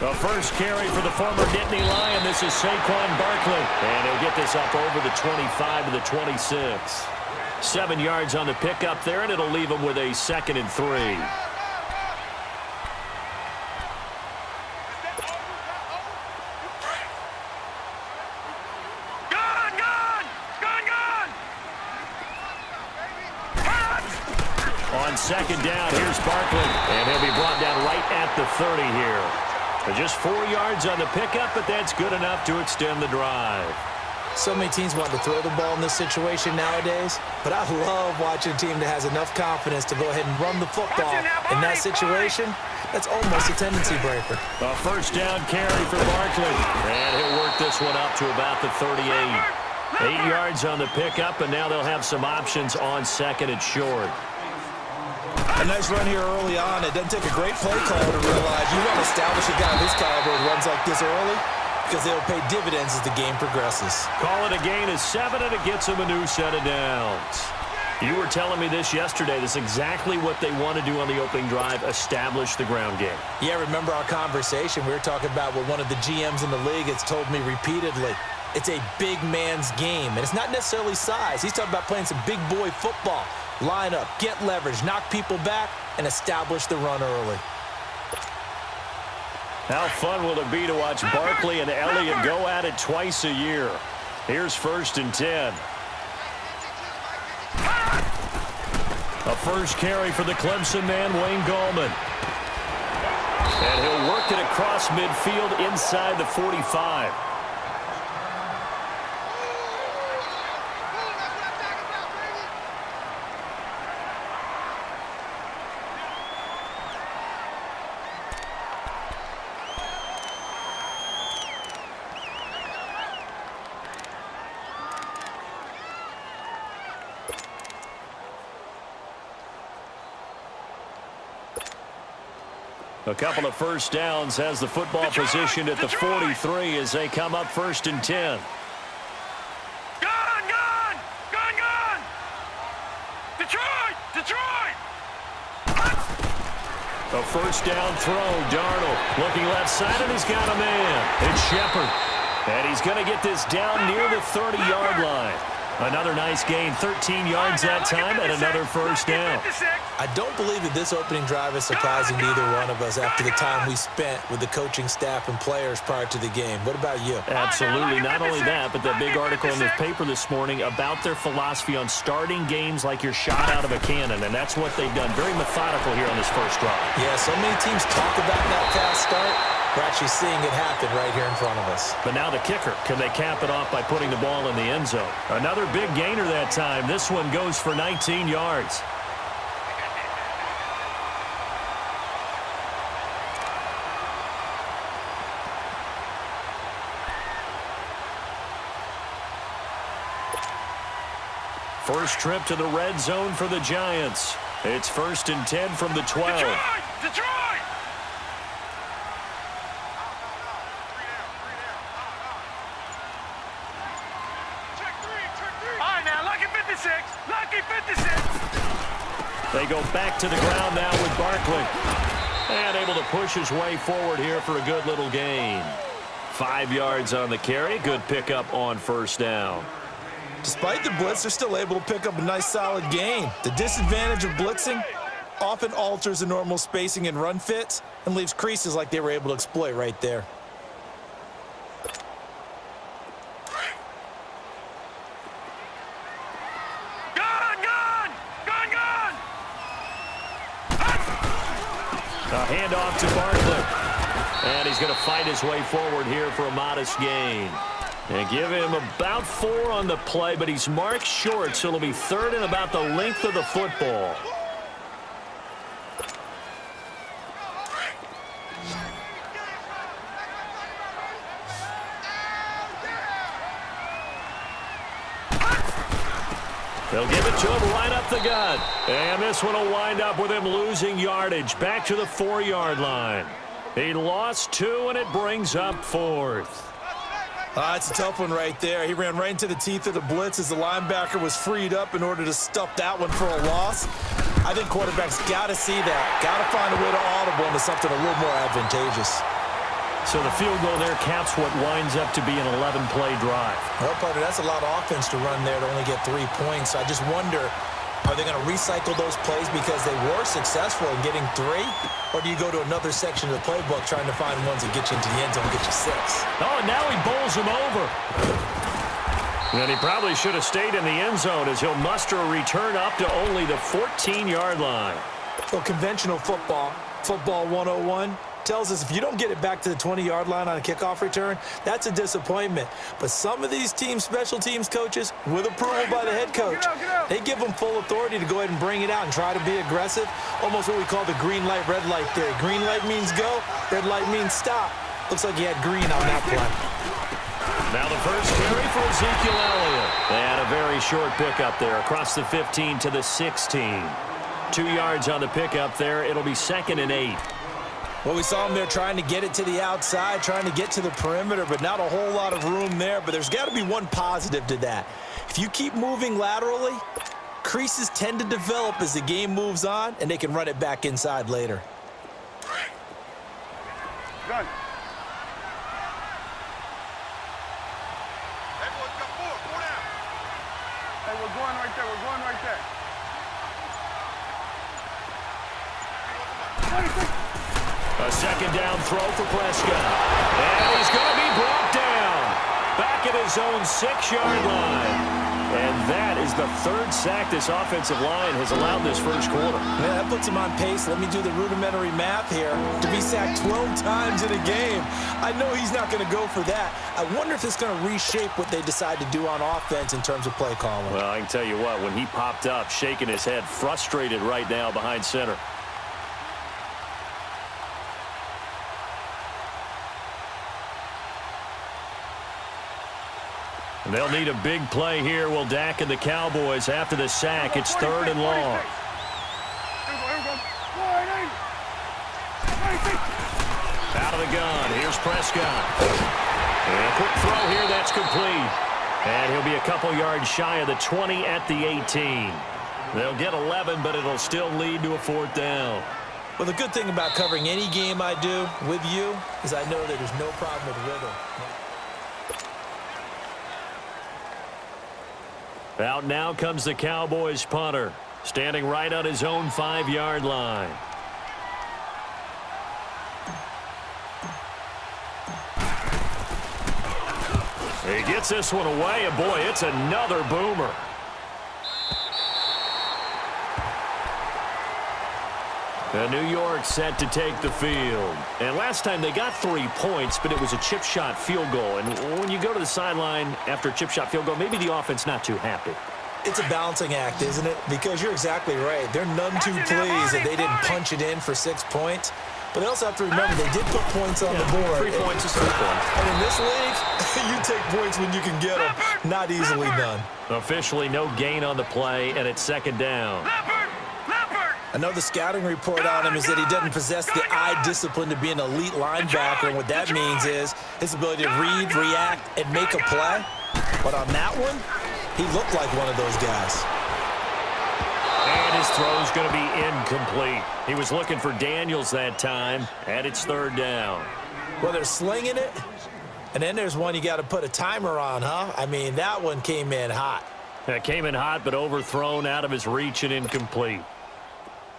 The first carry for the former Nittany Lion. This is Saquon Barkley. And he'll get this up over the 25 to the 26. 7 yards on the pickup there, and it'll leave him with a 2nd and 3. On 2nd down, here's Barkley. And he'll be brought down right at the 30 here. But just 4 yards on the pickup, but that's good enough to extend the drive. So many teams want to throw the ball in this situation nowadays, but I love watching a team that has enough confidence to go ahead and run the football. In that situation, that's almost a tendency breaker. A first down carry for Barkley. And he'll work this one up to about the 38. 8 yards on the pickup, and now they'll have some options on 2nd and short. A nice run here early on. It doesn't take a great play caller to realize you want to establish a guy of this caliber who runs like this early because they'll pay dividends as the game progresses. Call it a gain of 7, and it gets him a new set of downs. You were telling me this yesterday. This is exactly what they want to do on the opening drive, establish the ground game. Yeah, remember our conversation? We were talking about what one of the GMs in the league has told me repeatedly. It's a big man's game, and it's not necessarily size. He's talking about playing some big boy football. Line up, get leverage, knock people back, and establish the run early. How fun will it be to watch Barkley and Elliott go at it twice a year? Here's 1st and 10. A first carry for the Clemson man, Wayne Gallman. And he'll work it across midfield inside the 45. A couple of first downs has the football positioned at the 43 as they come up 1st and 10. Gun! Detroit! A first down throw. Darnold looking left side, and he's got a man. It's Shepard. And he's going to get this down near the 30-yard line. Another nice gain, 13 yards that time, and another first down. I don't believe that this opening drive is surprising to either one of us after the time we spent with the coaching staff and players prior to the game. What about you? Absolutely. Not only that, but that big article in the paper this morning about their philosophy on starting games like you're shot out of a cannon, and that's what they've done. Very methodical here on this first drive. Yeah, so many teams talk about that fast start. We're actually seeing it happen right here in front of us. But now the kicker. Can they cap it off by putting the ball in the end zone? Another big gainer that time. This one goes for 19 yards. First trip to the red zone for the Giants. It's 1st and 10 from the 12. Detroit! They go back to the ground now with Barkley. And able to push his way forward here for a good little gain. 5 yards on the carry. Good pickup on first down. Despite the blitz, they're still able to pick up a nice solid gain. The disadvantage of blitzing often alters the normal spacing and run fits and leaves creases like they were able to exploit right there. A handoff to Barkley. And he's going to fight his way forward here for a modest gain. And give him about 4 on the play, but he's marked short, so it'll be 3rd and about the length of the football. They'll give it to him right up the gut. And this one will wind up with him losing yardage back to the 4-yard line. He lost 2, and it brings up 4th. It's a tough one right there. He ran right into the teeth of the blitz as the linebacker was freed up in order to stuff that one for a loss. I think quarterbacks got to see that. Got to find a way to audible into something a little more advantageous. So the field goal there caps what winds up to be an 11-play drive. Well, partner, that's a lot of offense to run there to only get 3 points. I just wonder, are they going to recycle those plays because they were successful in getting 3? Or do you go to another section of the playbook trying to find ones that get you into the end zone and get you 6? Oh, and now he bowls him over. And he probably should have stayed in the end zone as he'll muster a return up to only the 14-yard line. Well, conventional football 101, tells us if you don't get it back to the 20-yard line on a kickoff return, that's a disappointment. But some of these special teams coaches, with approval by the head coach, they give them full authority to go ahead and bring it out and try to be aggressive, almost what we call the green light, red light theory. Green light means go, red light means stop. Looks like he had green on that play. Now the first carry for Ezekiel Elliott. They had a very short pickup there across the 15 to the 16. 2 yards on the pickup there. It'll be 2nd and 8. Well, we saw him there trying to get it to the outside, trying to get to the perimeter, but not a whole lot of room there. But there's got to be one positive to that. If you keep moving laterally, creases tend to develop as the game moves on, and they can run it back inside later. Gun. Hey, boys, got 4. 4 down. Hey, we're going right there. We're going right there. A 2nd down throw for Prescott. And he's going to be brought down. Back at his own 6-yard line. And that is the 3rd sack this offensive line has allowed this first quarter. Yeah, that puts him on pace. Let me do the rudimentary math here. To be sacked 12 times in a game. I know he's not going to go for that. I wonder if it's going to reshape what they decide to do on offense in terms of play calling. Well, I can tell you what, when he popped up, shaking his head, frustrated right now behind center. They'll need a big play here. Will Dak and the Cowboys after the sack. It's 3rd and long. Out of the gun. Here's Prescott. And a quick throw here. That's complete. And he'll be a couple yards shy of the 20 at the 18. They'll get 11, but it'll still lead to a 4th down. Well, the good thing about covering any game I do with you is I know that there's no problem with rhythm. Out now comes the Cowboys punter, standing right on his own 5-yard line. He gets this one away, and boy, it's another boomer. And New York set to take the field. And last time they got 3 points, but it was a chip shot field goal. And when you go to the sideline after a chip shot field goal, maybe the offense not too happy. It's a balancing act, isn't it? Because you're exactly right. They're none too pleased that they didn't punch it in for 6 points. But they also have to remember they did put points on the board. 3 points is 3 points. And in this league, you take points when you can get them. Not easily done. Officially no gain on the play, and it's 2nd down. Another scouting report on him is that he doesn't possess the eye discipline to be an elite linebacker. And what that means is his ability to read, react, and make a play. But on that one, he looked like one of those guys. And his throw's going to be incomplete. He was looking for Daniels that time, and it's 3rd down. Well, they're slinging it, and then there's one you got to put a timer on, huh? I mean, that one came in hot. It came in hot, but overthrown out of his reach and incomplete.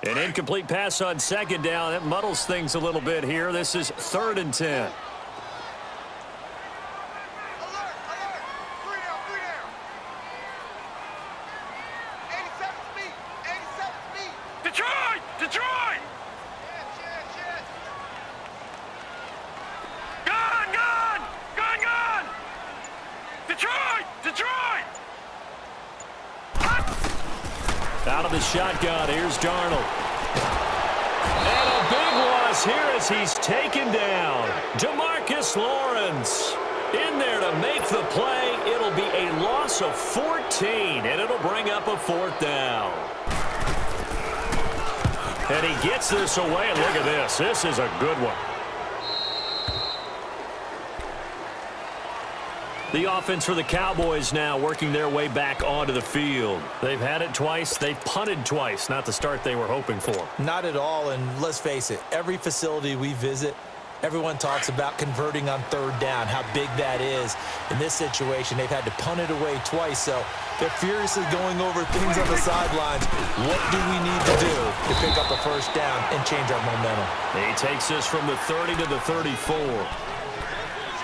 An incomplete pass on 2nd down. That muddles things a little bit here. This is 3rd and 10. Detroit! Gun! Detroit! Out of the shotgun, here's Darnold. And a big loss here as he's taken down. DeMarcus Lawrence in there to make the play. It'll be a loss of 14, and it'll bring up a 4th down. And he gets this away, and look at this. This is a good one. The offense for the Cowboys now working their way back onto the field. They've had it twice. They've punted twice. Not the start they were hoping for. Not at all, and let's face it, every facility we visit, Everyone talks about converting on third down, how big that is. In this situation, they've had to punt it away twice, so they're furiously going over things on the sidelines. What do we need to do to pick up a first down and change our momentum? He takes us from the 30 to the 34.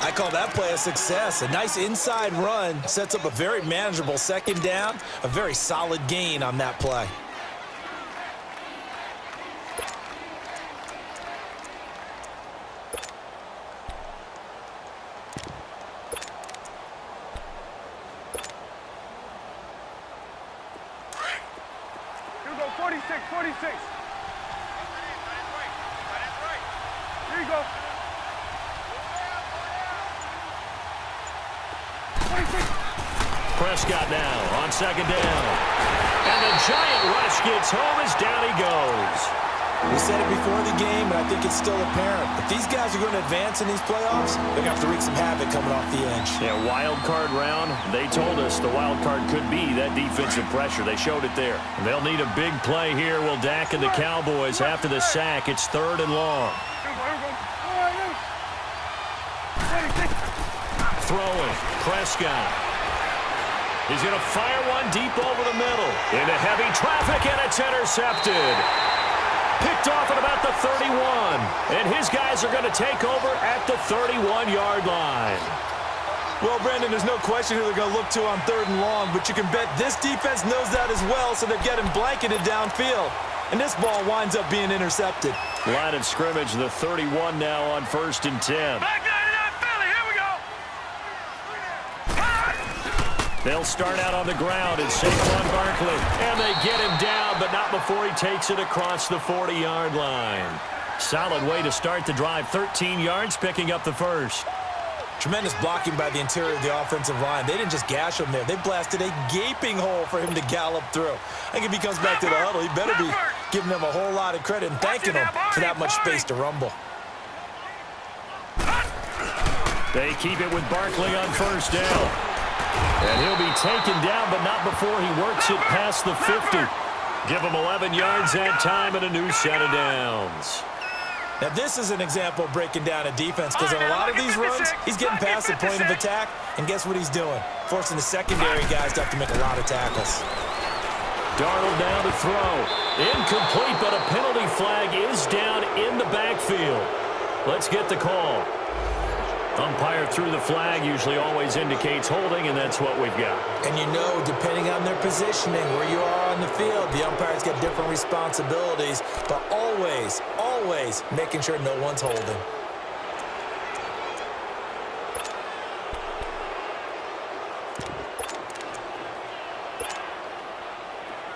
I call that play a success. A nice inside run sets up a very manageable second down, a very solid gain on that play. Here we go, 46, 46. Here you go. 46. Prescott now on second down. And the giant rush gets home as down he goes. We said it before the game, and I think it's still apparent. If these guys are going to advance in these playoffs, they're going to have to wreak some havoc coming off the edge. Yeah, wild card round. They told us the wild card could be that defensive pressure. They showed it there. They'll need a big play here. Will Dak and the Cowboys after the sack. It's third and long. Here we go, here we go. 26. Throwing. Prescott. He's going to fire one deep over the middle. Into heavy traffic, and it's intercepted. Picked off at about the 31. And his guys are going to take over at the 31-yard line. Well, Brandon, there's no question who they're going to look to on third and long, but you can bet this defense knows that as well, so they're getting blanketed downfield. And this ball winds up being intercepted. Line of scrimmage, the 31 now on 1st and 10. Back down to that Philly. Here we go. They'll start out on the ground and Saquon Barkley. And they get him down, but not before he takes it across the 40-yard line. Solid way to start the drive. 13 yards, picking up the first. Tremendous blocking by the interior of the offensive line. They didn't just gash him there. They blasted a gaping hole for him to gallop through. I think if he comes back to the huddle, he better be giving them a whole lot of credit and thanking them for that much space to rumble. They keep it with Barkley on first down. And he'll be taken down, but not before he works it past the 50. Give him 11 yards that time and a new set of downs. Now, this is an example of breaking down a defense because on a lot of these runs, he's getting past the point of attack, and guess what he's doing? Forcing the secondary guys to have to make a lot of tackles. Darnold down to throw. Incomplete, but a penalty flag is down in the backfield. Let's get the call. Umpire threw the flag, usually always indicates holding, and that's what we've got. And you know, depending on their positioning, where you are on the field, the umpire's got different responsibilities, but always, always making sure no one's holding.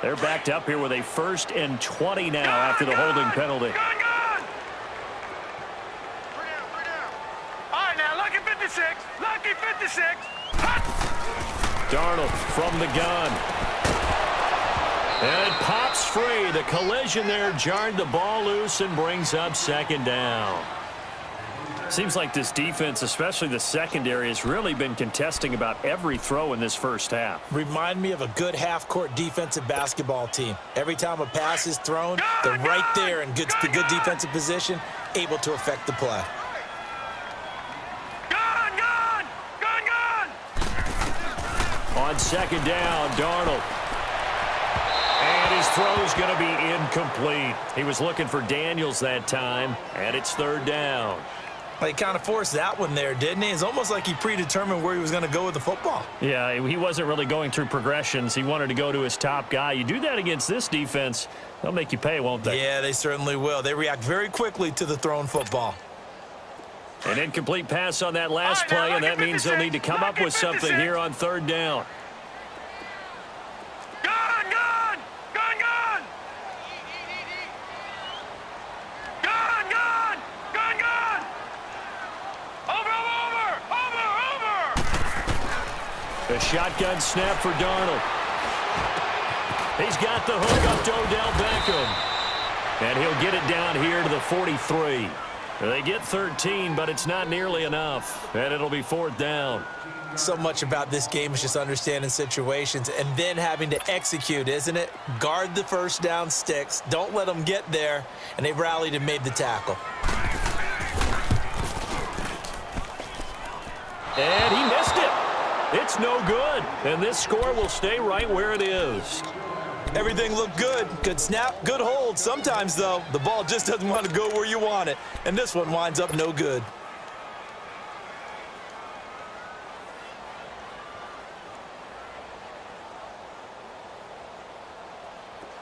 They're backed up here with a 1st and 20 now after the holding penalty. Lucky 56. Darnold from the gun. And it pops free. The collision there jarred the ball loose and brings up second down. Seems like this defense, especially the secondary, has really been contesting about every throw in this first half. Remind me of a good half-court defensive basketball team. Every time a pass is thrown, they're right there in good defensive position, able to affect the play. On second down, Darnold. And his throw's going to be incomplete. He was looking for Daniels that time, and it's third down. Well, he kind of forced that one there, didn't he? It's almost like he predetermined where he was going to go with the football. Yeah, he wasn't really going through progressions. He wanted to go to his top guy. You do that against this defense, they'll make you pay, won't they? Yeah, they certainly will. They react very quickly to the thrown football. An incomplete pass on that last play, and that means they'll need to come up with something here on third down. A shotgun snap for Darnold. He's got the hook up to Odell Beckham. And he'll get it down here to the 43. They get 13, but it's not nearly enough. And it'll be fourth down. So much about this game is just understanding situations and then having to execute, isn't it? Guard the first down sticks. Don't let them get there. And they rallied and made the tackle. And he missed it. It's no good. And this score will stay right where it is. Everything looked good. Good snap, good hold. Sometimes, though, the ball just doesn't want to go where you want it. And this one winds up no good.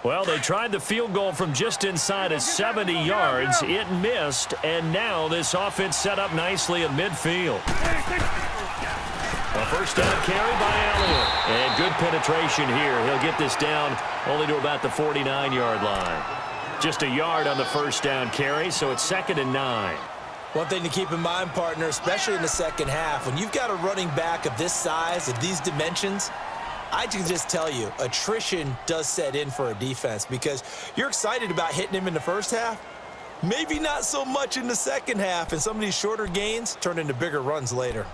Well, they tried the field goal from just inside of 70 yards. It missed, and now this offense set up nicely at midfield. A first down carry by Elliott. And good penetration here. He'll get this down only to about the 49-yard line. Just a yard on the first down carry, so it's 2nd and 9. One thing to keep in mind, partner, especially in the second half, when you've got a running back of this size, of these dimensions, I can just tell you, attrition does set in for a defense because you're excited about hitting him in the first half. Maybe not so much in the second half, and some of these shorter gains turn into bigger runs later.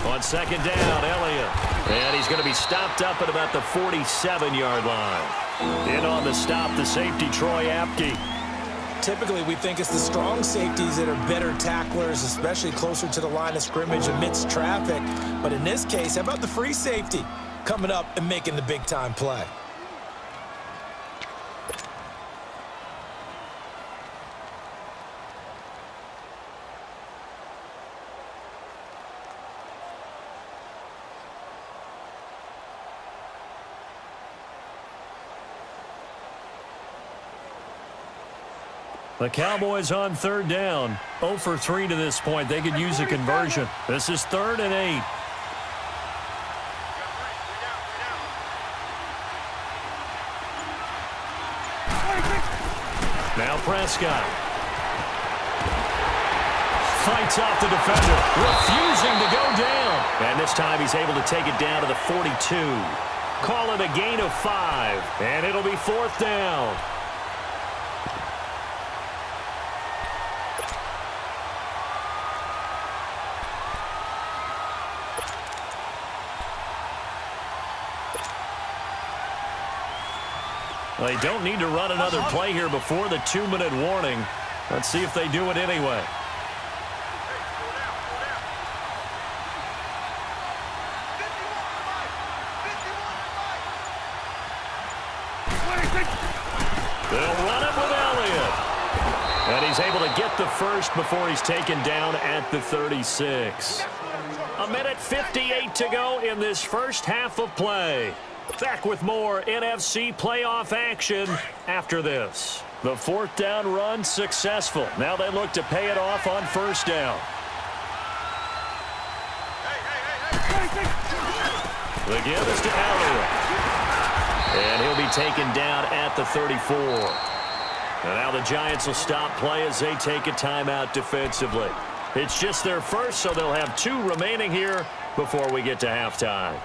On second down, Elliott. And he's going to be stopped up at about the 47-yard line. In on the stop, the safety, Troy Apke. Typically, we think it's the strong safeties that are better tacklers, especially closer to the line of scrimmage amidst traffic. But in this case, how about the free safety coming up and making the big-time play? The Cowboys on third down. 0 for 3 to this point. They could use a conversion. This is 3rd and 8. Now Prescott. Fights off the defender. Refusing to go down. And this time he's able to take it down to the 42. Call it a gain of 5. And it'll be 4th down. They don't need to run another play here before the 2-minute warning. Let's see if they do it anyway. They'll run it with Elliott. And he's able to get the first before he's taken down at the 36. 1:58 to go in this first half of play. Back with more NFC playoff action after this. The 4th down run successful. Now they look to pay it off on first down. The give is to Elliott. And he'll be taken down at the 34. And now the Giants will stop play as they take a timeout defensively. It's just their first, so they'll have 2 remaining here before we get to halftime.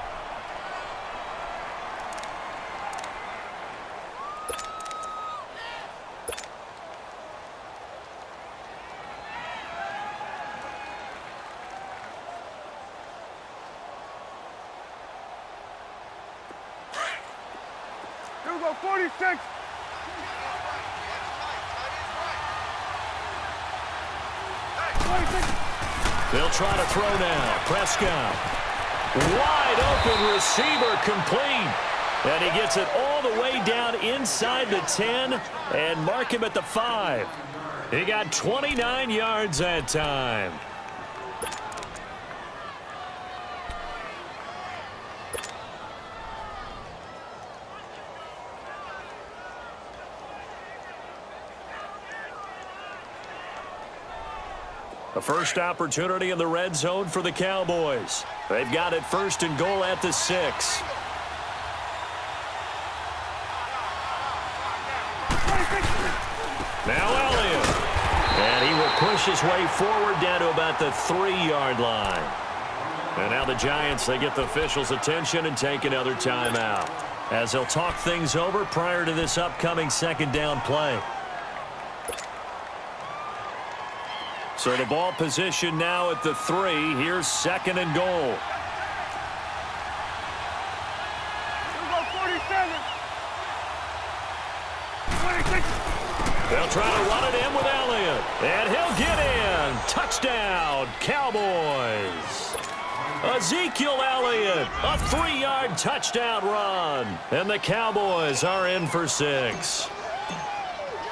Here we go, 46. They'll try to throw now. Prescott. Wide open receiver complete. And he gets it all the way down inside the 10 and mark him at the 5. He got 29 yards that time. A first opportunity in the red zone for the Cowboys. They've got it 1st and goal at the 6. Now Elliott. And he will push his way forward down to about the 3-yard line. And now the Giants, they get the officials' attention and take another timeout as they'll talk things over prior to this upcoming 2nd down play. So the ball position now at the 3. Here's 2nd and goal. Here we go, 47. 26. They'll try to run it in with Elliott. And he'll get in. Touchdown, Cowboys. Ezekiel Elliott, a 3-yard touchdown run. And the Cowboys are in for 6.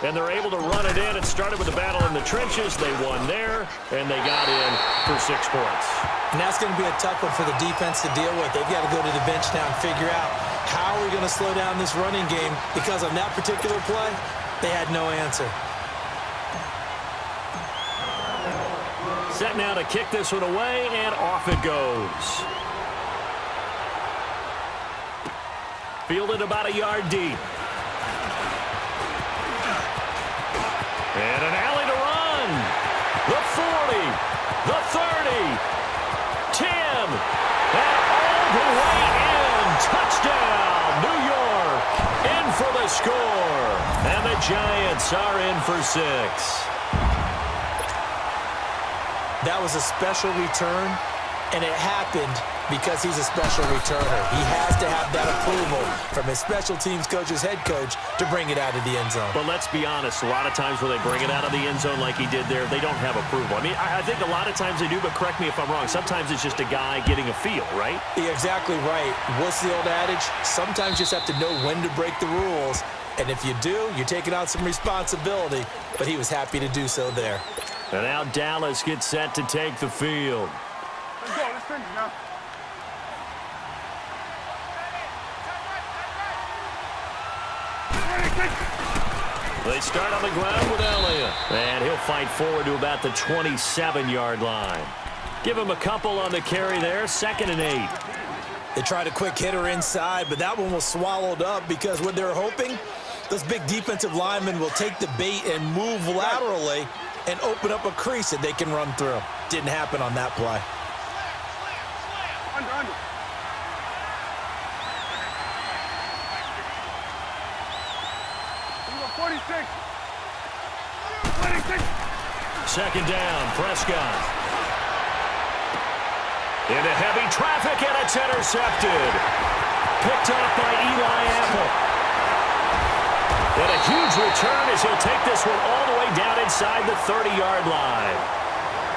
And they're able to run it in. It started with a battle in the trenches. They won there, and they got in for 6 points. And that's going to be a tough one for the defense to deal with. They've got to go to the bench now and figure out how are we going to slow down this running game, because on that particular play, they had no answer. Set now to kick this one away, and off it goes. Fielded about a yard deep. And an alley to run. The 40, the 30, 10, and all the way in. Touchdown, New York, in for the score. And the Giants are in for 6. That was a special return, and it happened because he's a special returner. He has to have that approval from his special teams coach's head coach to bring it out of the end zone. But let's be honest, a lot of times when they bring it out of the end zone like he did there, they don't have approval. I mean, I think a lot of times they do, but correct me if I'm wrong. Sometimes it's just a guy getting a feel, right? You're exactly right. What's the old adage? Sometimes you just have to know when to break the rules, and if you do, you're taking on some responsibility, but he was happy to do so there. And now Dallas gets set to take the field. Let's go. Let's finish now. They start on the ground with Elliott. And he'll fight forward to about the 27-yard line. Give him a couple on the carry there. 2nd and 8. They tried a quick hitter inside, but that one was swallowed up because what they're hoping, those big defensive linemen will take the bait and move laterally and open up a crease that they can run through. Didn't happen on that play. Under. Here we go, 46. 26. 2nd down, Prescott. Into heavy traffic, and it's intercepted. Picked off by Eli Apple. And a huge return as he'll take this one all the way down inside the 30-yard line.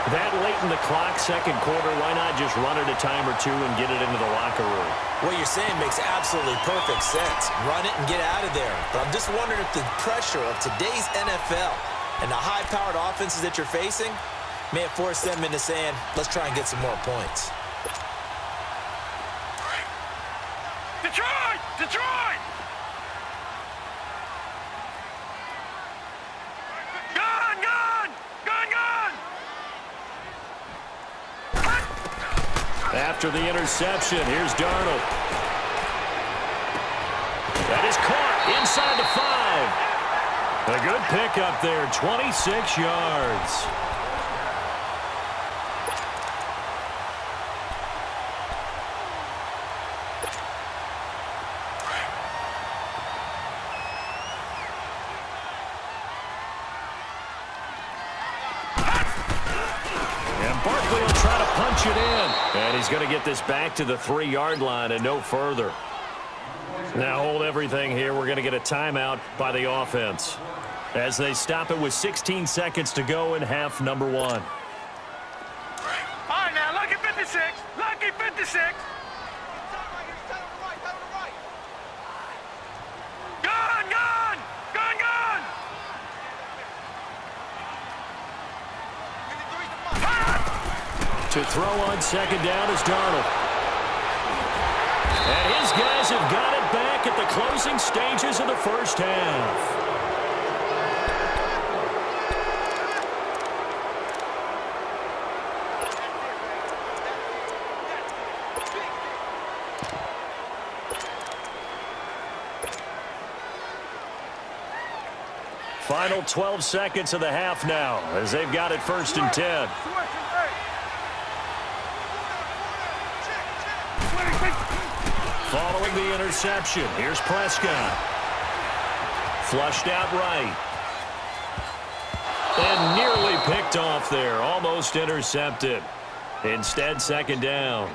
That late in the clock, 2nd quarter, why not just run it a time or two and get it into the locker room? What you're saying makes absolutely perfect sense. Run it and get out of there. But I'm just wondering if the pressure of today's NFL and the high-powered offenses that you're facing may have forced them into saying, let's try and get some more points. Detroit! Detroit! Gun! Gun! Gun! Gun! After the interception, here's Darnold. That is caught inside the 5. A good pickup there, 26 yards. Barkley will try to punch it in. And he's going to get this back to the 3-yard line and no further. Now hold everything here. We're going to get a timeout by the offense as they stop it with 16 seconds to go in half number 1. All right, now, lucky 56. Lucky 56. Gun! Gun! Gun! Gun! To throw on 2nd down is Darnold. And his guys have got it back at the closing stages of the first half. Final 12 seconds of the half now as they've got it 1st and 10. Following the interception, here's Prescott. Flushed out right. And nearly picked off there. Almost intercepted. Instead, second down.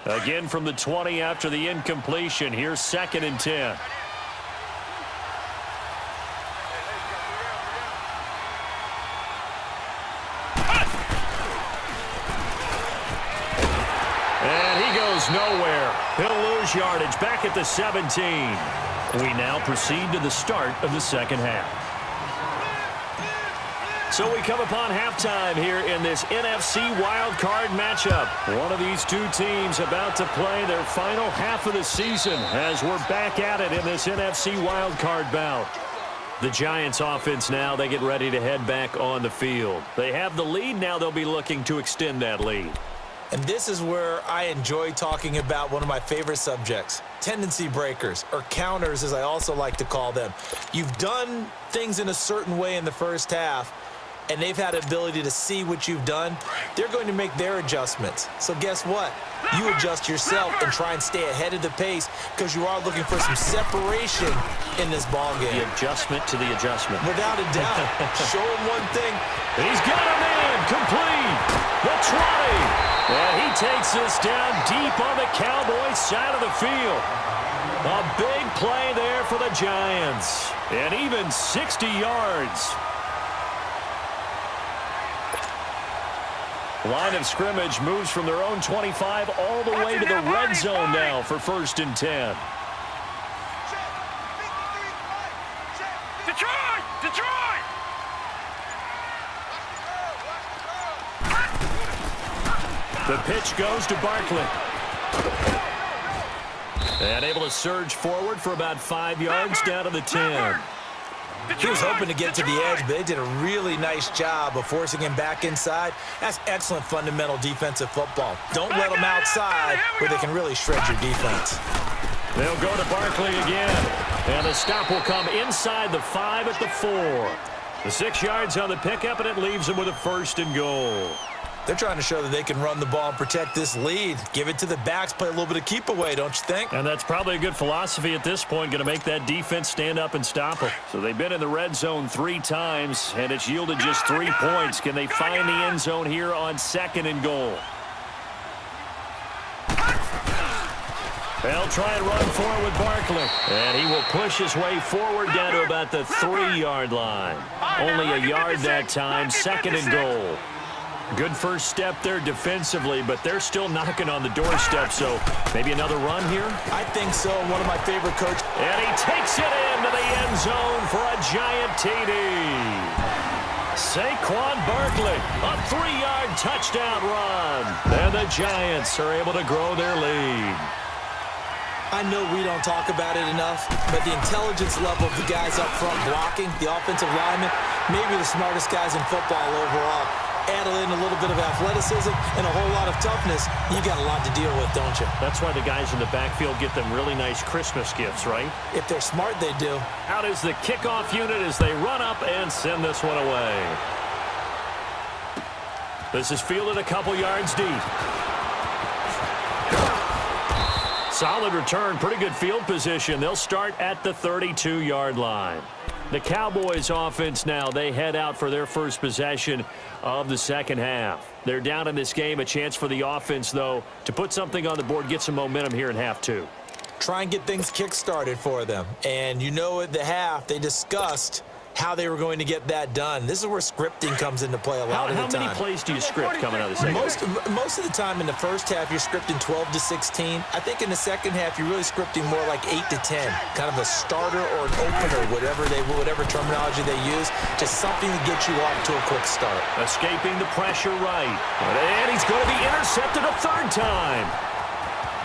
Again from the 20 after the incompletion. Here's 2nd and 10. And he goes nowhere. He'll lose yardage back at the 17. We now proceed to the start of the second half. So we come upon halftime here in this NFC wildcard matchup. One of these two teams about to play their final half of the season as we're back at it in this NFC wildcard bout. The Giants offense now, they get ready to head back on the field. They have the lead. Now they'll be looking to extend that lead. And this is where I enjoy talking about one of my favorite subjects, tendency breakers, or counters as I also like to call them. You've done things in a certain way in the first half, and they've had the ability to see what you've done. They're going to make their adjustments. So guess what? You adjust yourself and try and stay ahead of the pace because you are looking for some separation in this ball game. The adjustment to the adjustment. Without a doubt. Show him one thing. He's got a man complete. The 20. And he takes this down deep on the Cowboys side of the field. A big play there for the Giants. And even 60 yards. Line of scrimmage moves from their own 25 all the way to the red zone now for 1st and 10. Detroit! Detroit! The pitch goes to Barkley. And able to surge forward for about 5 yards down to the 10. He was hoping to get to the edge, but they did a really nice job of forcing him back inside. That's excellent fundamental defensive football. Don't let them outside where they can really shred your defense. They'll go to Barkley again. And the stop will come inside the 5 at the 4. The 6 yards on the pickup, and it leaves them with a 1st and goal. They're trying to show that they can run the ball and protect this lead. Give it to the backs, play a little bit of keep away, don't you think? And that's probably a good philosophy at this point, going to make that defense stand up and stop them. So they've been in the red zone 3 times, and it's yielded just 3 points. Can they find the end zone here on 2nd and goal? They'll try and run for it with Barkley. And he will push his way forward down to about the 3-yard line. Only a yard that time, 2nd and goal. Good first step there defensively, but they're still knocking on the doorstep, so maybe another run here? I think so. One of my favorite coaches. And he takes it into the end zone for a giant TD. Saquon Barkley, a 3-yard touchdown run. And the Giants are able to grow their lead. I know we don't talk about it enough, but the intelligence level of the guys up front blocking, the offensive linemen, maybe the smartest guys in football overall. Add in a little bit of athleticism and a whole lot of toughness, you got a lot to deal with, don't you? That's why the guys in the backfield get them really nice Christmas gifts, right? If they're smart, they do. Out is the kickoff unit as they run up and send this one away. This is fielded a couple yards deep. Solid return, pretty good field position. They'll start at the 32-yard line. The Cowboys offense now, they head out for their first possession of the second half. They're down in this game. A chance for the offense, though, to put something on the board, get some momentum here in half 2. Try and get things kick-started for them. And you know at the half, they discussed how they were going to get that done. This is where scripting comes into play a lot of the time. How many plays do you script coming out of the second half? Most of the time in the first half, you're scripting 12 to 16. I think in the second half, you're really scripting more like 8 to 10. Kind of a starter or an opener, whatever terminology they use. Just something to get you off to a quick start. Escaping the pressure right. And he's going to be intercepted a 3rd time.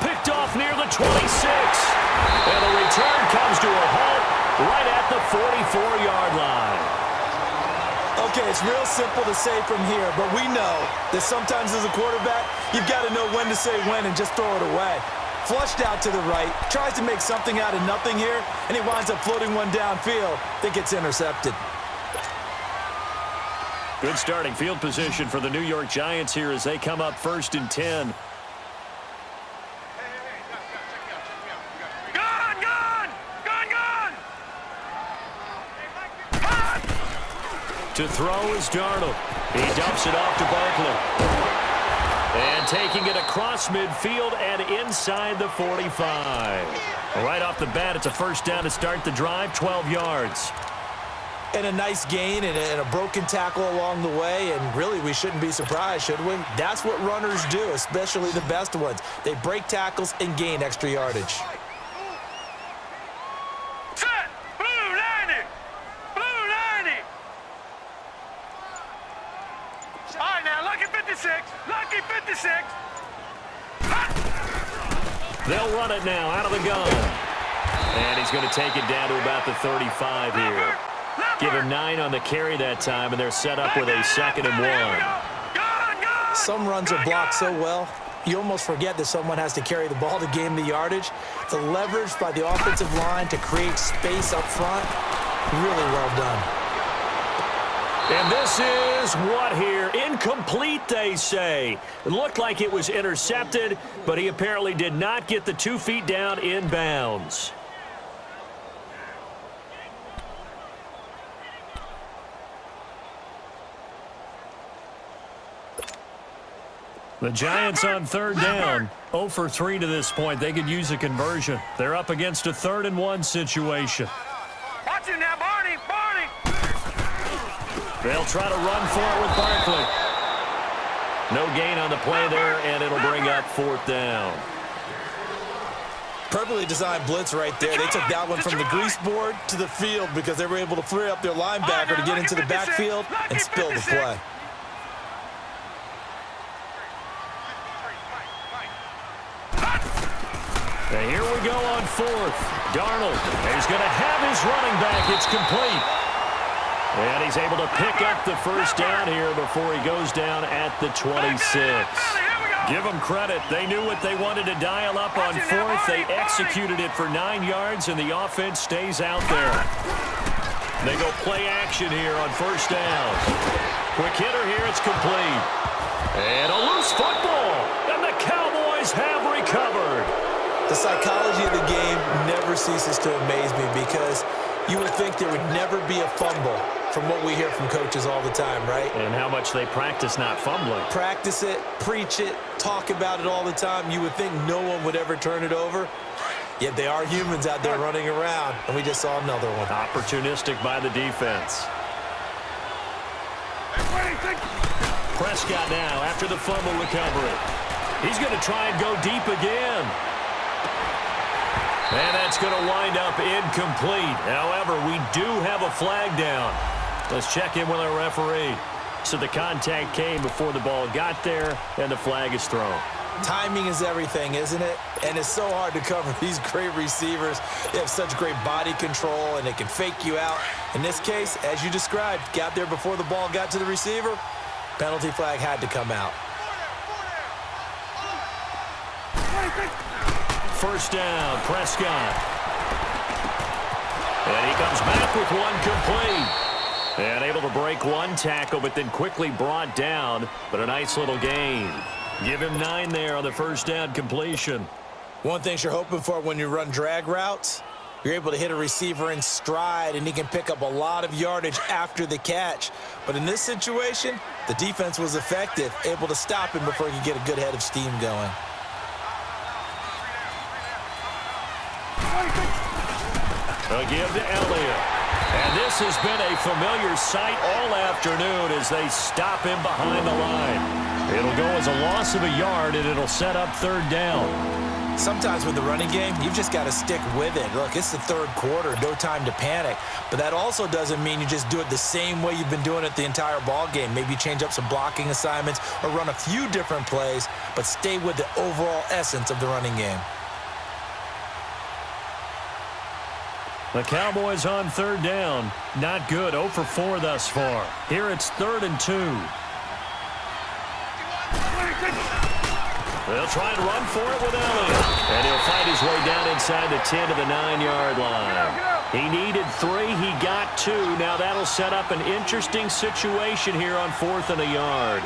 Picked off near the 26. And the return comes to a halt right at the 44-yard line. Okay, it's real simple to say from here, but we know that sometimes as a quarterback, you've got to know when to say when and just throw it away. Flushed out to the right, tries to make something out of nothing here, and he winds up floating one downfield that gets intercepted. Good starting field position for the New York Giants here as they come up 1st and 10. To throw is Darnold. He dumps it off to Barkley. And taking it across midfield and inside the 45. Right off the bat, it's a first down to start the drive, 12 yards. And a nice gain and a broken tackle along the way, and really we shouldn't be surprised, should we? That's what runners do, especially the best ones. They break tackles and gain extra yardage. Set! Blue 90! Blue 90! All right, now, lucky 56. Lucky 56. They'll run it now out of the gun. And he's going to take it down to about the 35 here. Give him 9 on the carry that time, and they're set up with a 2nd and 1. Some runs are blocked so well, you almost forget that someone has to carry the ball to gain the yardage. The leverage by the offensive line to create space up front, really well done. And this is what here? Incomplete, they say. It looked like it was intercepted, but he apparently did not get the 2 feet down in bounds. The Giants on 3rd down, 0 for 3 to this point. They could use a conversion. They're up against a 3rd and 1 situation. Watch it now, Barney! Barney! They'll try to run for it with Barkley. No gain on the play there, and it'll bring up 4th down. Perfectly designed blitz right there. They took that one from the grease board to the field because they were able to free up their linebacker to get into the backfield and spill the play. And here we go on 4th. Darnold, he's going to have his running back. It's complete. And he's able to pick up the first down here before he goes down at the 26. Give them credit. They knew what they wanted to dial up on 4th. They executed it for 9 yards, and the offense stays out there. They go play action here on 1st down. Quick hitter here. It's complete. And a loose football. And the Cowboys have recovered. The psychology of the game never ceases to amaze me because you would think there would never be a fumble from what we hear from coaches all the time, right? And how much they practice not fumbling. Practice it, preach it, talk about it all the time. You would think no one would ever turn it over. Yet they are humans out there running around, and we just saw another one. Opportunistic by the defense. Prescott now after the fumble recovery. He's going to try and go deep again. And that's going to wind up incomplete. However, we do have a flag down. Let's check in with our referee. So the contact came before the ball got there, and the flag is thrown. Timing is everything, isn't it? And it's so hard to cover these great receivers. They have such great body control, and they can fake you out. In this case, as you described, got there before the ball got to the receiver. Penalty flag had to come out. First down, Prescott. And he comes back with one complete. And able to break one tackle, but then quickly brought down. But a nice little gain. Give him 9 there on the first down completion. One thing you're hoping for when you run drag routes, you're able to hit a receiver in stride, and he can pick up a lot of yardage after the catch. But in this situation, the defense was effective, able to stop him before he could get a good head of steam going. A give to Elliott. And this has been a familiar sight all afternoon as they stop him behind the line. It'll go as a loss of a yard, and it'll set up 3rd down. Sometimes with the running game, you've just got to stick with it. Look, it's the 3rd quarter, no time to panic. But that also doesn't mean you just do it the same way you've been doing it the entire ball game. Maybe change up some blocking assignments or run a few different plays, but stay with the overall essence of the running game. The Cowboys on 3rd down. Not good. 0 for 4 thus far. Here it's 3rd and 2. They'll try and run for it with Elliott. And he'll fight his way down inside the 10 to the 9-yard line. He needed 3. He got 2. Now that'll set up an interesting situation here on 4th and a yard.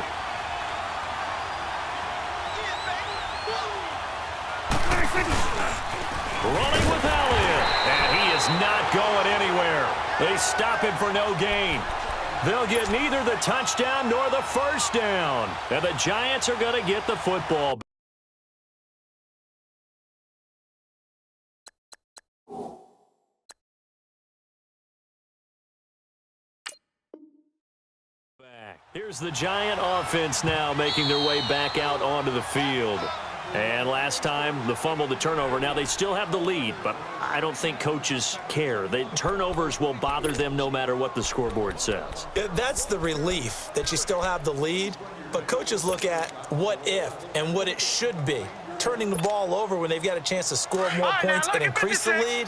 Running with Elliott. And he is not going anywhere. They stop him for no gain. They'll get neither the touchdown nor the first down. And the Giants are going to get the football. Here's the Giant offense now making their way back out onto the field. And last time, the fumble, the turnover. Now, they still have the lead, but I don't think coaches care. The turnovers will bother them no matter what the scoreboard says. That's the relief, that you still have the lead. But coaches look at what if and what it should be. Turning the ball over when they've got a chance to score more points and increase the lead,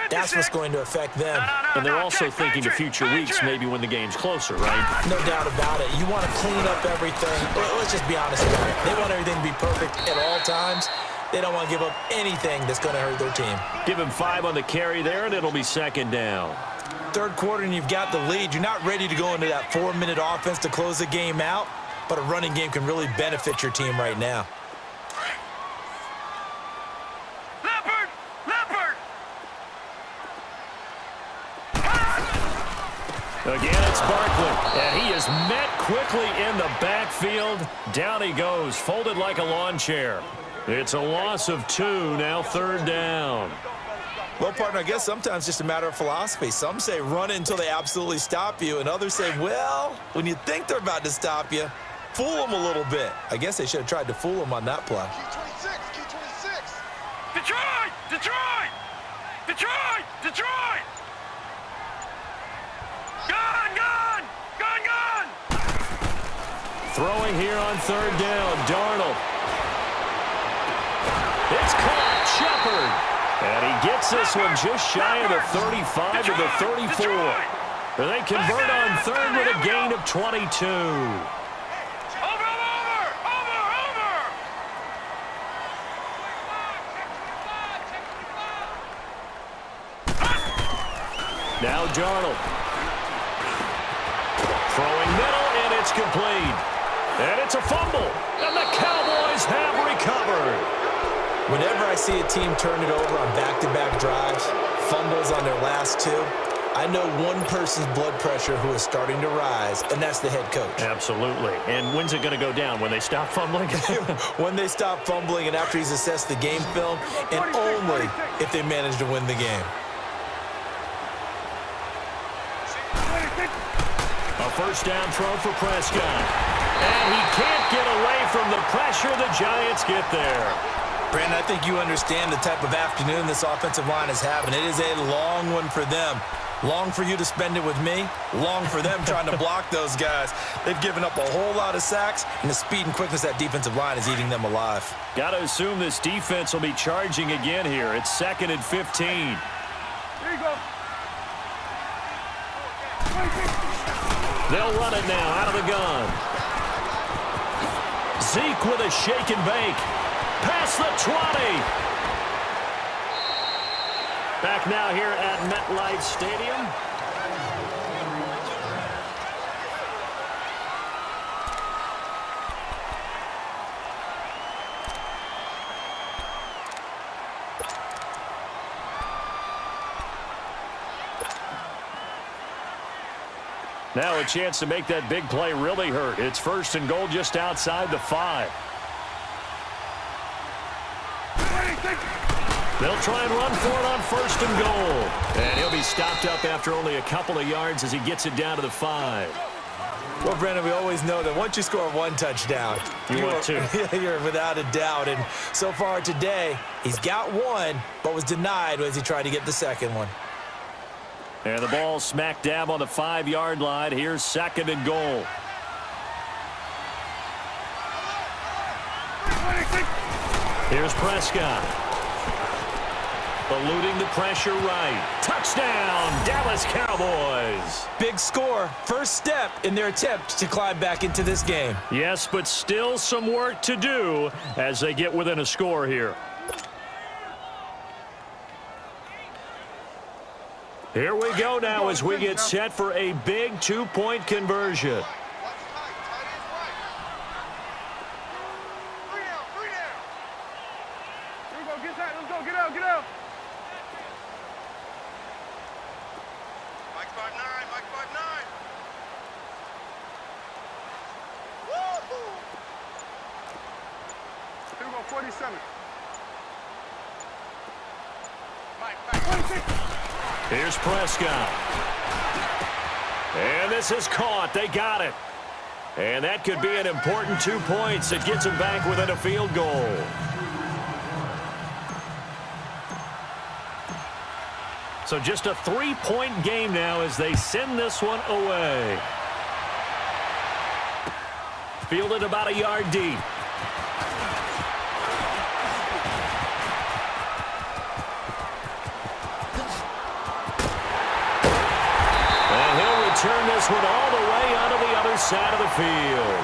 that's what's going to affect them. And they're also thinking to future weeks, maybe when the game's closer, right? No doubt about it. You want to clean up everything. Let's just be honest about it. They want everything to be perfect at all times. They don't want to give up anything that's going to hurt their team. Give him 5 on the carry there, and it'll be second down. Third quarter, and you've got the lead. You're not ready to go into that 4-minute offense to close the game out, but a running game can really benefit your team right now. Again, it's Barkley, and he is met quickly in the backfield. Down he goes, folded like a lawn chair. It's a loss of 2, now third down. Well, partner, I guess sometimes just a matter of philosophy. Some say run it until they absolutely stop you, and others say, well, when you think they're about to stop you, fool them a little bit. I guess they should have tried to fool them on that play. Detroit! Detroit! Detroit! Detroit! Gone! Gone! Gone! Gone! Throwing here on third down, Darnold. It's caught, Shepard. And he gets this one just shy of the 35 to the 34. They convert on third with a gain of 22. Now Darnold. Throwing middle, and it's complete. And it's a fumble, and the Cowboys have recovered. Whenever I see a team turn it over on back-to-back drives, fumbles on their last 2, I know one person's blood pressure who is starting to rise, and that's the head coach. Absolutely. And when's it going to go down? When they stop fumbling? When they stop fumbling and after he's assessed the game film, and only if they manage to win the game. A first down throw for Prescott. And he can't get away from the pressure. The Giants get there. Brandon, I think you understand the type of afternoon this offensive line is having. It is a long one for them. Long for you to spend it with me. Long for them trying to block those guys. They've given up a whole lot of sacks, and the speed and quickness of that defensive line is eating them alive. Got to assume this defense will be charging again here. It's 2nd and 15. Here you go. They'll run it now out of the gun. Zeke with a shake and bake. Past the 20. Back now here at MetLife Stadium. Now a chance to make that big play really hurt. It's 1st and goal just outside the 5. They'll try and run for it on 1st and goal. And he'll be stopped up after only a couple of yards as he gets it down to the 5. Well, Brandon, we always know that once you score 1 touchdown, you're without a doubt. And so far today, he's got 1, but was denied as he tried to get the second one. And the ball smack dab on the 5-yard line. Here's 2nd and goal. Here's Prescott. Eluding the pressure right. Touchdown, Dallas Cowboys. Big score. First step in their attempt to climb back into this game. Yes, but still some work to do as they get within a score here. Here we go now as we get set for a big two-point conversion. Get out. Mike 5'9", Mike 5'9". Woo-hoo! Here we go, 47. Mike, 26. Here's Prescott. And this is caught. They got it. And that could be an important 2 points that gets them back within a field goal. So just a 3-point game now as they send this one away. Fielded about a yard deep. And he'll return this one all the way onto the other side of the field.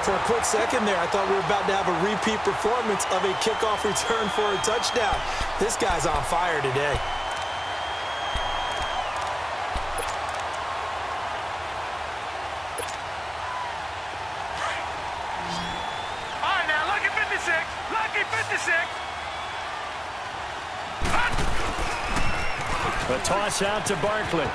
For a quick second there, I thought we were about to have a repeat performance of a kickoff return for a touchdown. This guy's on fire today. A toss out to Barkley. And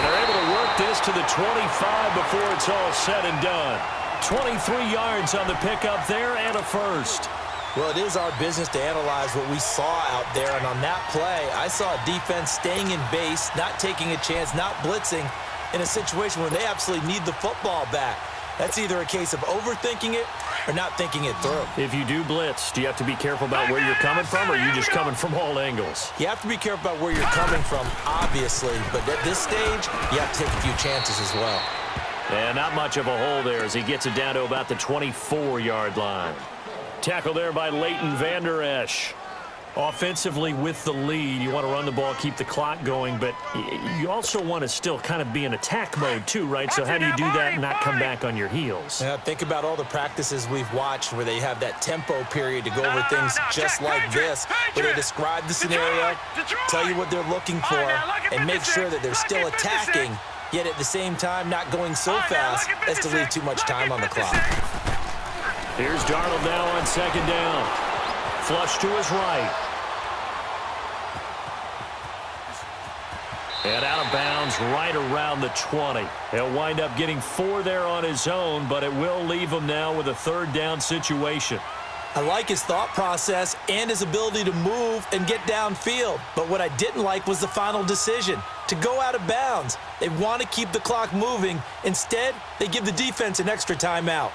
they're able to work this to the 25 before it's all said and done. 23 yards on the pickup there and a first. Well, it is our business to analyze what we saw out there. And on that play, I saw a defense staying in base, not taking a chance, not blitzing in a situation where they absolutely need the football back. That's either a case of overthinking it or not thinking it through. If you do blitz, do you have to be careful about where you're coming from, or are you just coming from all angles? You have to be careful about where you're coming from, obviously. But at this stage, you have to take a few chances as well. And not much of a hole there as he gets it down to about the 24-yard line. Tackle there by Leighton Vander Esch. Offensively with the lead, you want to run the ball, keep the clock going, but you also want to still kind of be in attack mode too, right? So how do you do that and not come back on your heels? Yeah, think about all the practices we've watched where they have that tempo period to go over things just like this, where they describe the scenario, tell you what they're looking for, and make sure that they're still attacking, yet at the same time not going so fast as to leave too much time on the clock. Here's Darnold now on second down. Flush to his right. And out of bounds right around the 20. He'll wind up getting 4 there on his own, but it will leave him now with a third down situation. I like his thought process and his ability to move and get downfield. But what I didn't like was the final decision, to go out of bounds. They want to keep the clock moving. Instead, they give the defense an extra timeout.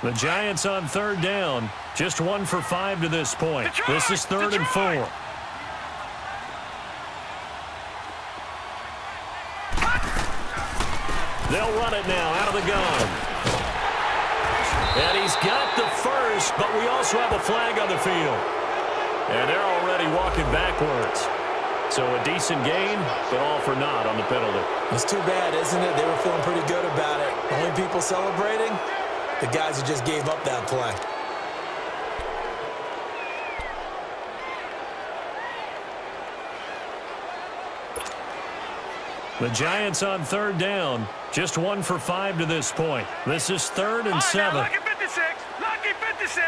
The Giants on third down, just 1 for 5 to this point. This is 3rd and 4. They'll run it now out of the gun. And he's got the first, but we also have a flag on the field. And they're already walking backwards. So a decent gain, but all for naught on the penalty. It's too bad, isn't it? They were feeling pretty good about it. Only people celebrating? The guys who just gave up that play. The Giants on third down, just 1 for 5 to this point. This is 3rd and 7. Lucky 56. Lucky 56.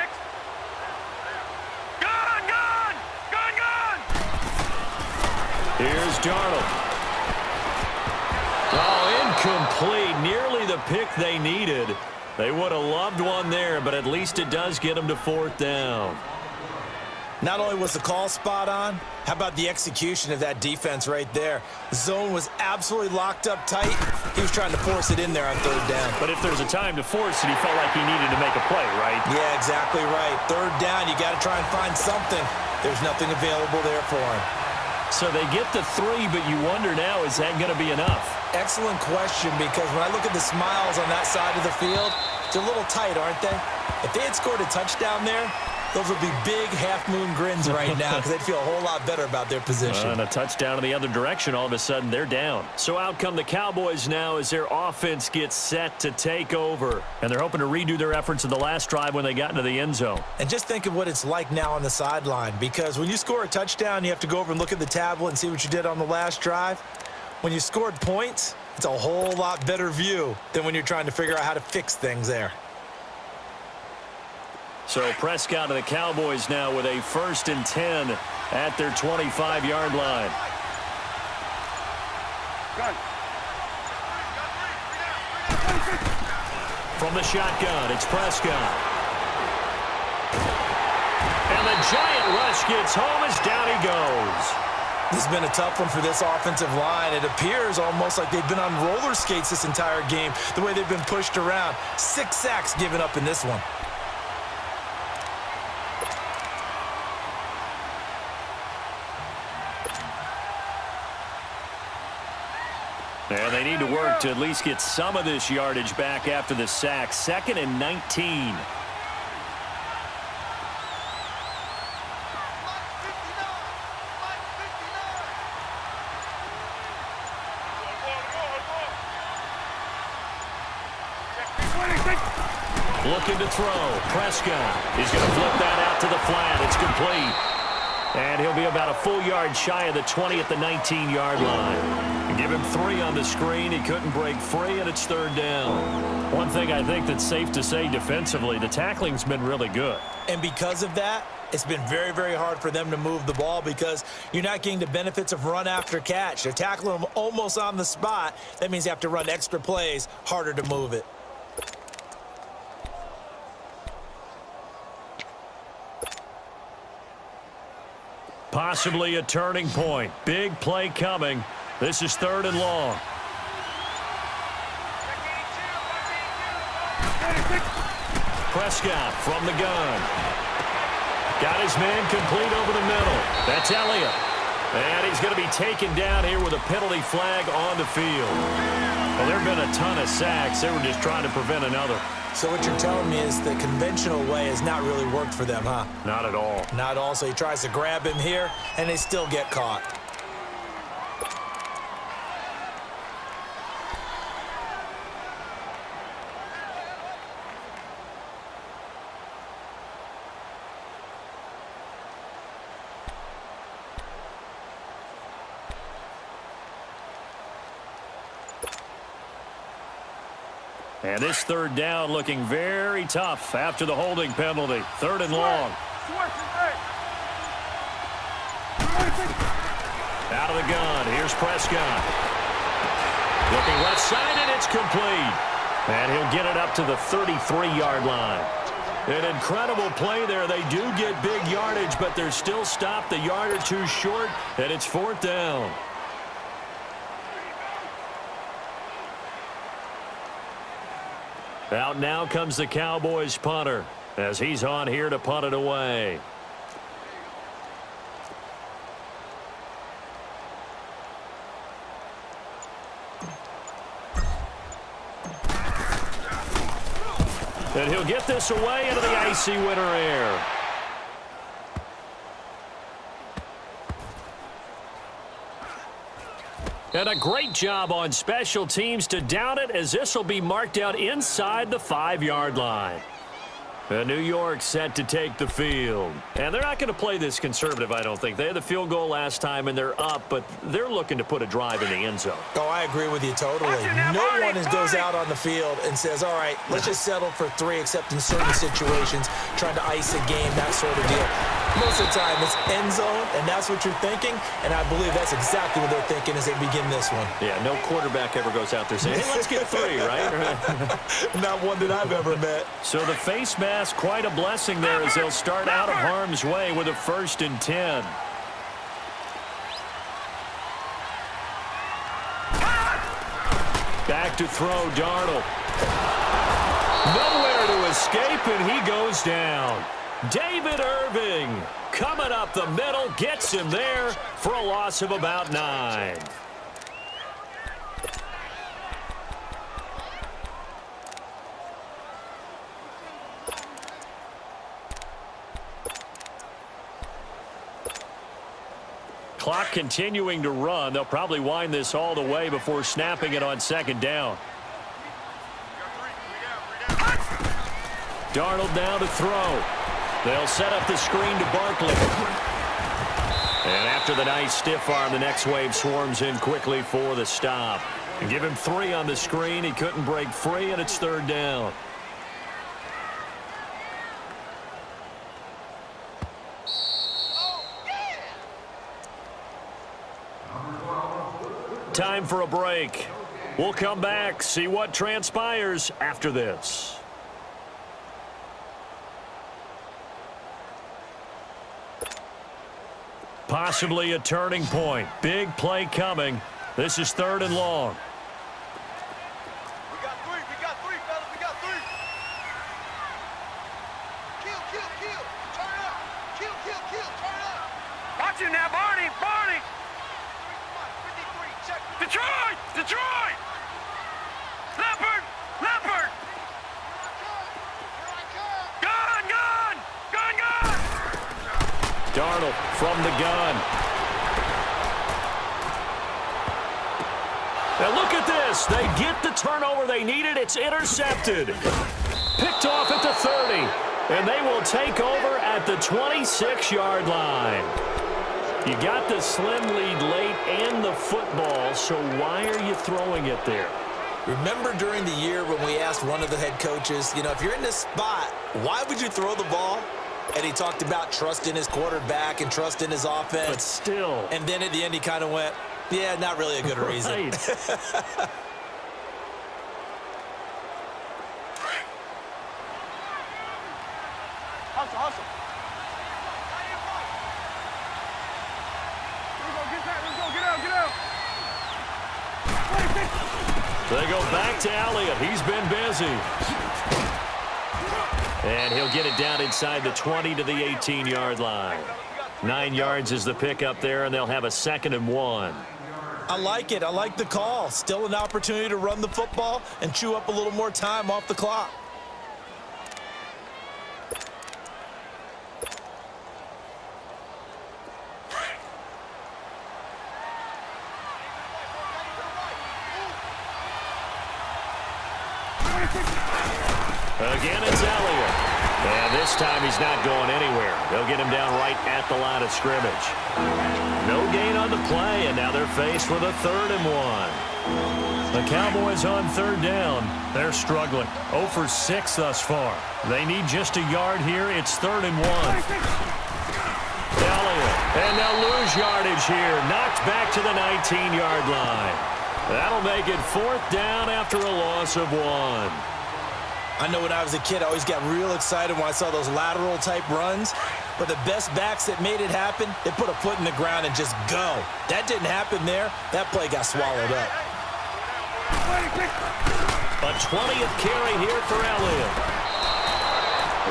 Gone. Here's Darnold. Oh, incomplete. Nearly the pick they needed. They would have loved one there, but at least it does get them to 4th down. Not only was the call spot on, how about the execution of that defense right there? The zone was absolutely locked up tight. He was trying to force it in there on 3rd down. But if there's a time to force it, he felt like he needed to make a play, right? Yeah, exactly right. 3rd down, you got to try and find something. There's nothing available there for him. So they get the 3, but you wonder now, is that going to be enough? Excellent question, because when I look at the smiles on that side of the field, they're a little tight, aren't they? If they had scored a touchdown there, those would be big half-moon grins right now because they'd feel a whole lot better about their position. And a touchdown in the other direction, all of a sudden they're down. So out come the Cowboys now as their offense gets set to take over. And they're hoping to redo their efforts in the last drive when they got into the end zone. And just think of what it's like now on the sideline, because when you score a touchdown, you have to go over and look at the tablet and see what you did on the last drive. When you scored points, it's a whole lot better view than when you're trying to figure out how to fix things there. So Prescott and the Cowboys now with a 1st and 10 at their 25-yard line. From the shotgun, it's Prescott. And the giant rush gets home as down he goes. This has been a tough one for this offensive line. It appears almost like they've been on roller skates this entire game, the way they've been pushed around. 6 sacks given up in this one. And they need to work to at least get some of this yardage back after the sack. 2nd and 19. Looking to throw. Prescott is going to flip that out to the flat. It's complete. And he'll be about a full yard shy of the 20 at the 19-yard line. Give him 3 on the screen. He couldn't break free, and it's 3rd down. One thing I think that's safe to say defensively, the tackling's been really good. And because of that, it's been very, very hard for them to move the ball because you're not getting the benefits of run after catch. They're tackling them almost on the spot. That means you have to run extra plays, harder to move it. Possibly a turning point. Big play coming. This is 3rd and long. Prescott from the gun. Got his man complete over the middle. That's Elliott. And he's going to be taken down here with a penalty flag on the field. Well, there have been a ton of sacks. They were just trying to prevent another. So what you're telling me is the conventional way has not really worked for them, huh? Not at all. Not at all. So he tries to grab him here, and they still get caught. And this 3rd down looking very tough after the holding penalty. 3rd and long. Out of the gun. Here's Prescott. Looking left side, and it's complete. And he'll get it up to the 33-yard line. An incredible play there. They do get big yardage, but they're still stopped a yard or two short, and it's 4th down. Out now comes the Cowboys punter as he's on here to punt it away. And he'll get this away into the icy winter air. And a great job on special teams to down it, as this will be marked out inside the 5-yard line. And New York set to take the field. And they're not going to play this conservative, I don't think. They had the field goal last time, and they're up, but they're looking to put a drive in the end zone. Oh, I agree with you totally. No one goes out on the field and says, all right, let's just settle for 3, except in certain situations, trying to ice a game, that sort of deal. Most of the time, it's end zone, and that's what you're thinking, and I believe that's exactly what they're thinking as they begin this one. Yeah, no quarterback ever goes out there saying, hey, let's get 3, right? Not one that I've ever met. So the face mask, quite a blessing there as they'll start out of harm's way with a 1st and 10. Back to throw, Darnold. Nowhere to escape, and he goes down. David Irving coming up the middle, gets him there for a loss of about 9. Clock continuing to run. They'll probably wind this all the way before snapping it on 2nd down. Darnold now to throw. They'll set up the screen to Barkley. And after the nice stiff arm, the next wave swarms in quickly for the stop. And give him 3 on the screen. He couldn't break free, and it's 3rd down. Time for a break. We'll come back, see what transpires after this. Possibly a turning point. Big play coming. This is 3rd and long. We got 3, fellas, we got 3. Kill, turn up. Kill, turn up. Watch him now, Barney. Detroit! Leopard! Gun! Darnold from the gun. Now look at this. They get the turnover they needed. It's intercepted. Picked off at the 30. And they will take over at the 26-yard line. You got the slim lead late and the football, so why are you throwing it there? Remember during the year when we asked one of the head coaches, if you're in this spot, why would you throw the ball? And he talked about trust in his quarterback and trust in his offense. But still. And then at the end he kind of went, yeah, not really a good reason. Hustle. Get out. They go back to Elliott. He's been busy. And he'll get it down inside the 20 to the 18-yard line. 9 yards is the pickup there, and they'll have a 2nd and 1. I like it. I like the call. Still an opportunity to run the football and chew up a little more time off the clock. Again, it's Elliott. And this time he's not going anywhere. They'll get him down right at the line of scrimmage. No gain on the play, and now they're faced with a 3rd and 1. The Cowboys on 3rd down. They're struggling. 0 for 6 thus far. They need just a yard here. It's 3rd and 1. Elliott. And they'll lose yardage here. Knocked back to the 19-yard line. That'll make it 4th down after a loss of 1. I know when I was a kid, I always got real excited when I saw those lateral-type runs. But the best backs that made it happen, they put a foot in the ground and just go. That didn't happen there. That play got swallowed up. A 20th carry here for Elliott.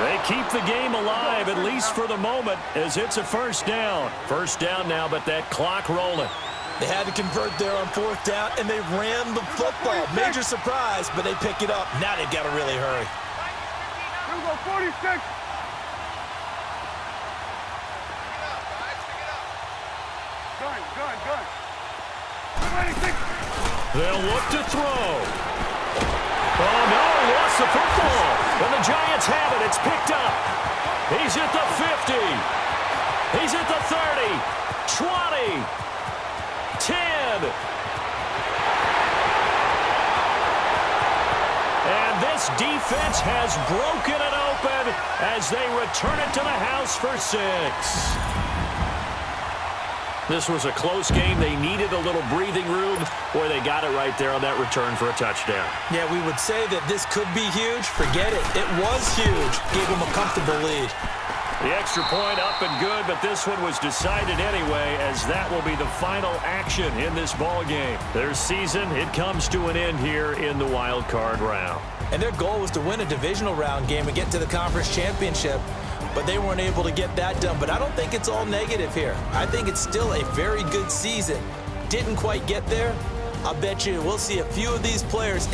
They keep the game alive, at least for the moment, as it's a 1st down. 1st down now, but that clock rolling. They had to convert there on 4th down, and they ran the football. Major surprise, but they pick it up. Now they've got to really hurry. Here we go, 46. Gun. 26. They'll look to throw. Oh, no, he lost the football. And the Giants have it. It's picked up. He's at the 50. He's at the 30. 20. 10. And this defense has broken it open as they return it to the house for 6. This was a close game. They needed a little breathing room. Boy, they got it right there on that return for a touchdown. Yeah, we would say that this could be huge. Forget it. It was huge. Gave them a comfortable lead. The extra point up and good, but this one was decided anyway, as that will be the final action in this ball game. Their season, it comes to an end here in the wild card round. And their goal was to win a divisional round game and get to the conference championship. but they weren't able to get that done. But I don't think it's all negative here. I think it's still a very good season. Didn't quite get there. I'll bet you we'll see a few of these players